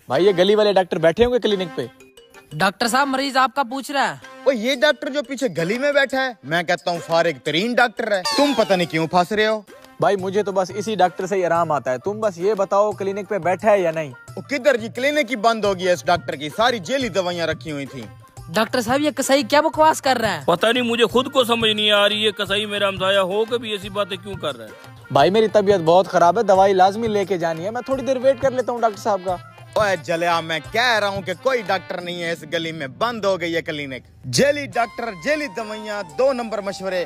भाई ये गली वाले डॉक्टर बैठे होंगे क्लिनिक पे। डॉक्टर साहब मरीज आपका पूछ रहा है। वो ये डॉक्टर जो पीछे गली में बैठा है, मैं कहता हूँ फारिग तरीन डॉक्टर है। तुम पता नहीं क्यों फंस रहे हो। भाई मुझे तो बस इसी डॉक्टर से ही आराम आता है। तुम बस ये बताओ क्लिनिक पे बैठा है या नहीं। वो किधर जी, क्लिनिक ही बंद हो गई है। इस डॉक्टर की सारी जेली दवाइयाँ रखी हुई थी। डॉक्टर साहब ये कसाई क्या बकवास कर रहा है? पता नहीं, मुझे खुद को समझ नहीं आ रही है कसाई मेरा हमसाया हो के भी ऐसी बातें क्यों कर रहा है। भाई मेरी तबीयत बहुत खराब है, दवाई लाजमी लेके जानी है। मैं थोड़ी देर वेट कर लेता हूँ डॉक्टर साहब का। ओए जलिया, मैं कह रहा हूँ कि कोई डॉक्टर नहीं है इस गली में, बंद हो गई है क्लिनिक। जेली डॉक्टर, जेली दवाइयाँ, 2 नंबर मशवरे,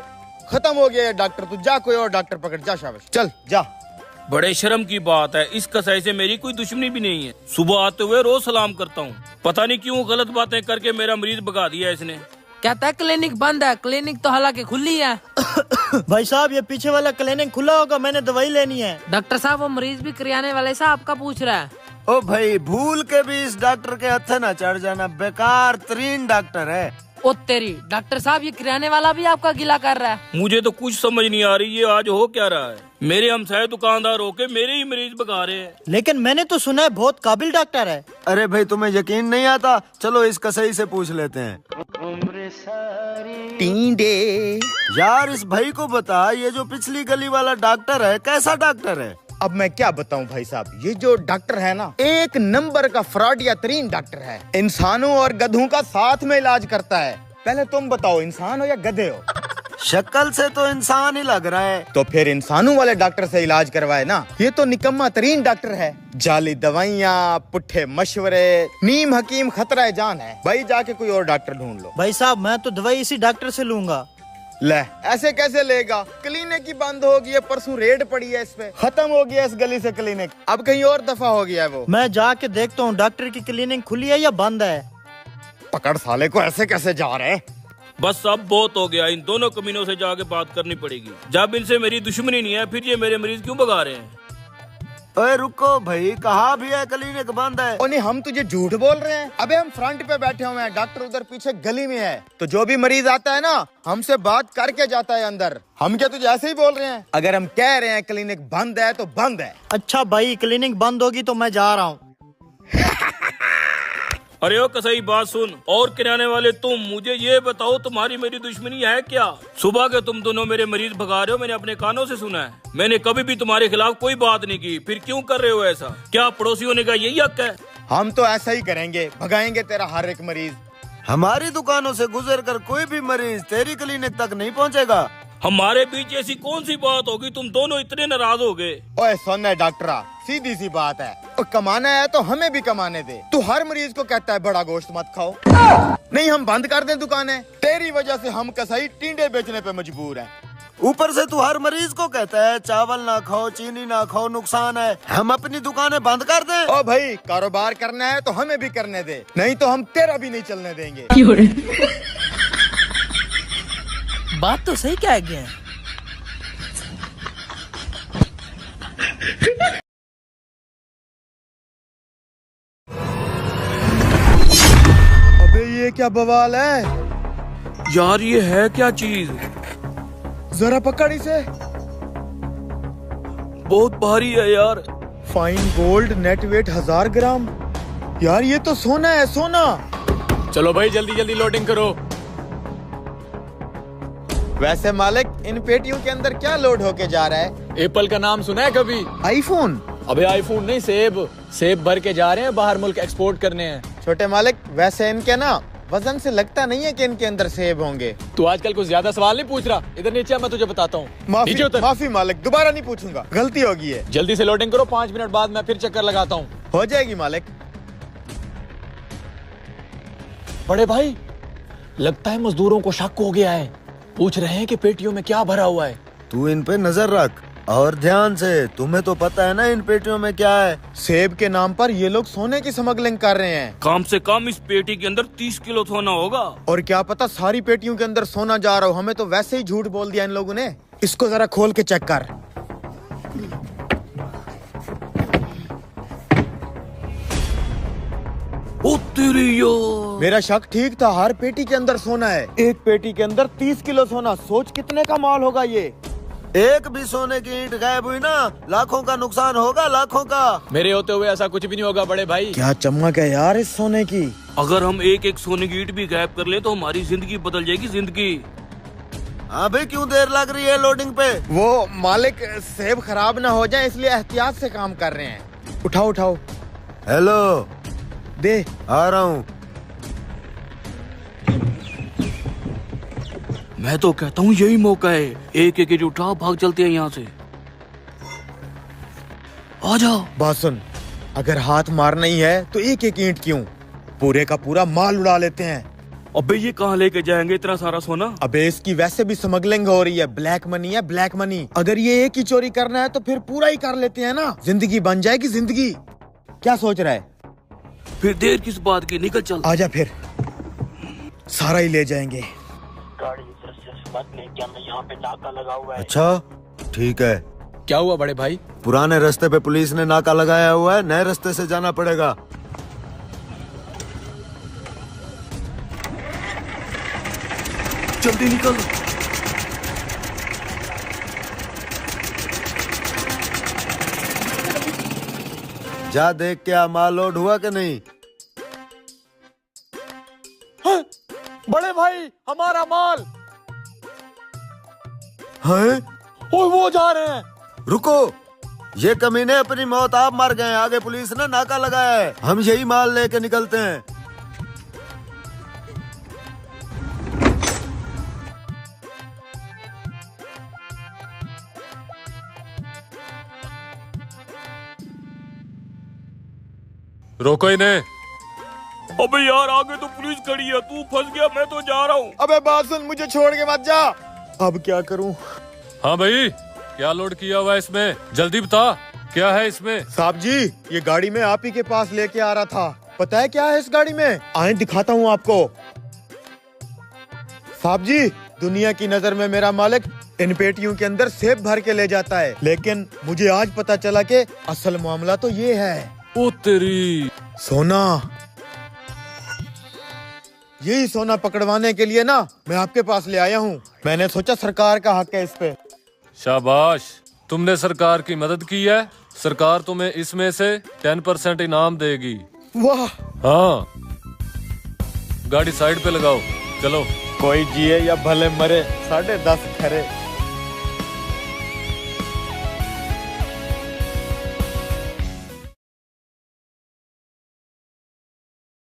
खत्म हो गया है डॉक्टर। तू जा कोई और डॉक्टर पकड़, जा शाबाश, चल जा। बड़े शर्म की बात है, इस कसाई से मेरी कोई दुश्मनी भी नहीं है। सुबह आते हुए रोज सलाम करता हूँ, पता नहीं क्यों गलत बातें करके मेरा मरीज भगा दिया इसने। कहता है क्लिनिक बंद है, क्लिनिक तो हालांकि खुली है। भाई साहब ये पीछे वाला क्लिनिक खुला होगा, मैंने दवाई लेनी है। डॉक्टर साहब वो मरीज भी करियाने वाले से आपका पूछ रहा है। ओ भाई भूल के भी इस डॉक्टर के हथे ना चढ़ जाना, बेकार तरीन डॉक्टर है। ओ तेरी, डॉक्टर साहब ये किराने वाला भी आपका गिला कर रहा है। मुझे तो कुछ समझ नहीं आ रही ये आज हो क्या रहा है। मेरे हमसाये दुकानदार होके मेरे ही मरीज भगा रहे हैं। लेकिन मैंने तो सुना है बहुत काबिल डॉक्टर है। अरे भाई तुम्हें यकीन नहीं आता, चलो इस कसाई से पूछ लेते हैं। टींडे यार इस भाई को बता, ये जो पिछली गली वाला डॉक्टर है कैसा डॉक्टर है? अब मैं क्या बताऊं भाई साहब, ये जो डॉक्टर है ना, 1 नंबर का फ्रॉडिया तरीन डॉक्टर है। इंसानों और गधों का साथ में इलाज करता है। पहले तुम बताओ, इंसान हो या गधे हो? शक्ल से तो इंसान ही लग रहा है। तो फिर इंसानों वाले डॉक्टर से इलाज करवाए ना। ये तो निकम्मा तरीन डॉक्टर है। जाली दवाइयाँ, पुट्ठे मशवरे, नीम हकीम खतरा जान है। भाई जाके कोई और डॉक्टर ढूंढ लो। भाई साहब मैं तो दवाई इसी डॉक्टर से लूंगा। ले, ऐसे कैसे लेगा? क्लिनिक ही बंद हो गई है, परसों रेड पड़ी है इस पे, खत्म हो गया इस गली से क्लिनिक। अब कहीं और दफा हो गया है वो। मैं जाके देखता हूँ डॉक्टर की क्लिनिक खुली है या बंद है। पकड़ साले को, ऐसे कैसे जा रहे हैं? बस अब बहुत हो गया, इन दोनों कमीनों से जाके बात करनी पड़ेगी। जब इनसे मेरी दुश्मनी नहीं है, फिर ये मेरे मरीज क्यों भगा रहे हैं? ओए रुको भाई, कहाँ भी है क्लिनिक बंद है? ओ नहीं, हम तुझे झूठ बोल रहे हैं। अबे हम फ्रंट पे बैठे हुए हैं, डॉक्टर उधर पीछे गली में है। तो जो भी मरीज आता है ना, हमसे बात करके जाता है अंदर। हम क्या तुझे ऐसे ही बोल रहे हैं? अगर हम कह रहे हैं क्लिनिक बंद है तो बंद है। अच्छा भाई क्लिनिक बंद होगी तो मैं जा रहा हूँ। अरे ओ कसाई बात सुन, और किराने वाले तुम मुझे ये बताओ तुम्हारी मेरी दुश्मनी है क्या? सुबह के तुम दोनों मेरे मरीज भगा रहे हो, मैंने अपने कानों से सुना है। मैंने कभी भी तुम्हारे खिलाफ कोई बात नहीं की, फिर क्यों कर रहे हो ऐसा? क्या पड़ोसी होने का यही हक है? हम तो ऐसा ही करेंगे, भगाएंगे तेरा हर एक मरीज। हमारी दुकानों से गुजर कर कोई भी मरीज तेरी क्लिनिक तक नहीं पहुँचेगा। हमारे बीच ऐसी कौन सी बात होगी तुम दोनों इतने नाराज हो गए? ओए सुन डॉक्टरा, सीधी सी बात है, और कमाना है तो हमें भी कमाने दे। तू हर मरीज को कहता है बड़ा गोश्त मत खाओ। नहीं हम बंद कर दें दुकानें? तेरी वजह से हम कसाई टींडे बेचने पे मजबूर हैं। ऊपर से तू हर मरीज को कहता है चावल ना खाओ, चीनी ना खाओ, नुकसान है। हम अपनी दुकानें बंद कर दें? ओ भाई, कारोबार करना है तो हमें भी करने दे, नहीं तो हम तेरा भी नहीं चलने देंगे। बात तो सही कह गए हैं। अबे ये क्या बवाल है यार ये है क्या चीज? जरा पकड़ इसे। बहुत भारी है यार। फाइन गोल्ड नेट वेट 1000 ग्राम। यार ये तो सोना है, सोना। चलो भाई जल्दी जल्दी लोडिंग करो। वैसे मालिक, इन पेटियों के अंदर क्या लोड होके जा रहा है? एप्पल का नाम सुना है कभी? आईफोन? अबे आईफोन नहीं, सेब। सेब भर के जा रहे हैं, बाहर मुल्क एक्सपोर्ट करने हैं। छोटे मालिक, वैसे इनके ना वजन से लगता नहीं है कि इनके अंदर सेब होंगे। तू आजकल कुछ ज्यादा सवाल नहीं पूछ रहा। इधर नीचे आ, मैं तुझे बताता हूँ। माफी मालिक, दोबारा नहीं पूछूंगा, गलती होगी है। जल्दी से लोडिंग करो, 5 मिनट बाद मैं फिर चक्कर लगाता हूँ। हो जाएगी मालिक। बड़े भाई लगता है मजदूरों को शक हो गया है, पूछ रहे हैं कि पेटियों में क्या भरा हुआ है। तू इन पे नजर रख और ध्यान से, तुम्हें तो पता है ना इन पेटियों में क्या है। सेब के नाम पर ये लोग सोने की स्मगलिंग कर रहे हैं। कम से कम इस पेटी के अंदर 30 किलो सोना होगा। और क्या पता सारी पेटियों के अंदर सोना जा रहा हो। हमें तो वैसे ही झूठ बोल दिया इन लोगों ने। इसको जरा खोल के चेक कर। ओ तेरी यार, मेरा शक ठीक था, हर पेटी के अंदर सोना है। एक पेटी के अंदर 30 किलो सोना, सोच कितने का माल होगा ये। एक भी सोने की ईंट गायब हुई ना, लाखों का नुकसान होगा, लाखों का। मेरे होते हुए ऐसा कुछ भी नहीं होगा बड़े भाई। क्या चमक है यार इस सोने की। अगर हम एक एक सोने की ईंट भी गायब कर ले तो हमारी जिंदगी बदल जाएगी, जिंदगी। अभी क्यों देर लग रही है लोडिंग पे? वो मालिक सेब खराब ना हो जाए इसलिए एहतियात से काम कर रहे हैं। उठाओ उठाओ। हेलो, दे। आ रहा हूँ। मैं तो कहता हूँ यही मौका है, एक एक ईंट उठाओ, भाग चलते हैं यहाँ से। आ जाओ। बात सुन, अगर हाथ मारना ही है तो एक एक ईंट क्यों, पूरे का पूरा माल उड़ा लेते हैं। अबे ये कहाँ लेके जाएंगे इतना सारा सोना? अबे इसकी वैसे भी स्मगलिंग हो रही है, ब्लैक मनी है, ब्लैक मनी। अगर ये एक ही चोरी करना है तो फिर पूरा ही कर लेते हैं ना, जिंदगी बन जाएगी जिंदगी। क्या सोच रहा है? फिर देर किस बात की, निकल चल। आजा फिर, सारा ही ले जाएंगे। गाड़ी इधर से मत ले, क्या मैं यहाँ पे नाका लगा हुआ है। अच्छा ठीक है। क्या हुआ बड़े भाई? पुराने रास्ते पे पुलिस ने नाका लगाया हुआ है, नए रास्ते से जाना पड़ेगा। जल्दी निकल। जा देख क्या माल लोड हुआ कि नहीं। बड़े भाई हमारा माल। हैं? ओए वो जा रहे हैं। रुको, ये कमीने अपनी मौत आप मर गए, आगे पुलिस ने नाका लगाया है, हम यही माल लेके निकलते हैं। रोको इन्हें। अबे यार आगे तो पुलिस खड़ी है, तू फंस गया, मैं तो जा रहा हूँ। अबे बात सुन, मुझे छोड़ के मत जा। अब क्या करूं? हाँ भाई, क्या लोड किया हुआ है इसमें, जल्दी बता क्या है इसमें। साहब जी, ये गाड़ी में आप ही के पास लेके आ रहा था। पता है क्या है इस गाड़ी में? आए दिखाता हूँ आपको। साहब जी, दुनिया की नजर में मेरा मालिक इन पेटियों के अंदर सेब भर के ले जाता है, लेकिन मुझे आज पता चला कि असल मामला तो ये है। ओ तेरी। सोना। यही सोना पकड़वाने के लिए ना मैं आपके पास ले आया हूँ। मैंने सोचा सरकार का हक है इस पे। शाबाश, तुमने सरकार की मदद की है, सरकार तुम्हें इसमें से 10% इनाम देगी। वाह। हाँ, गाड़ी साइड पे लगाओ, चलो। कोई जिए या भले मरे, 10.5 खरे।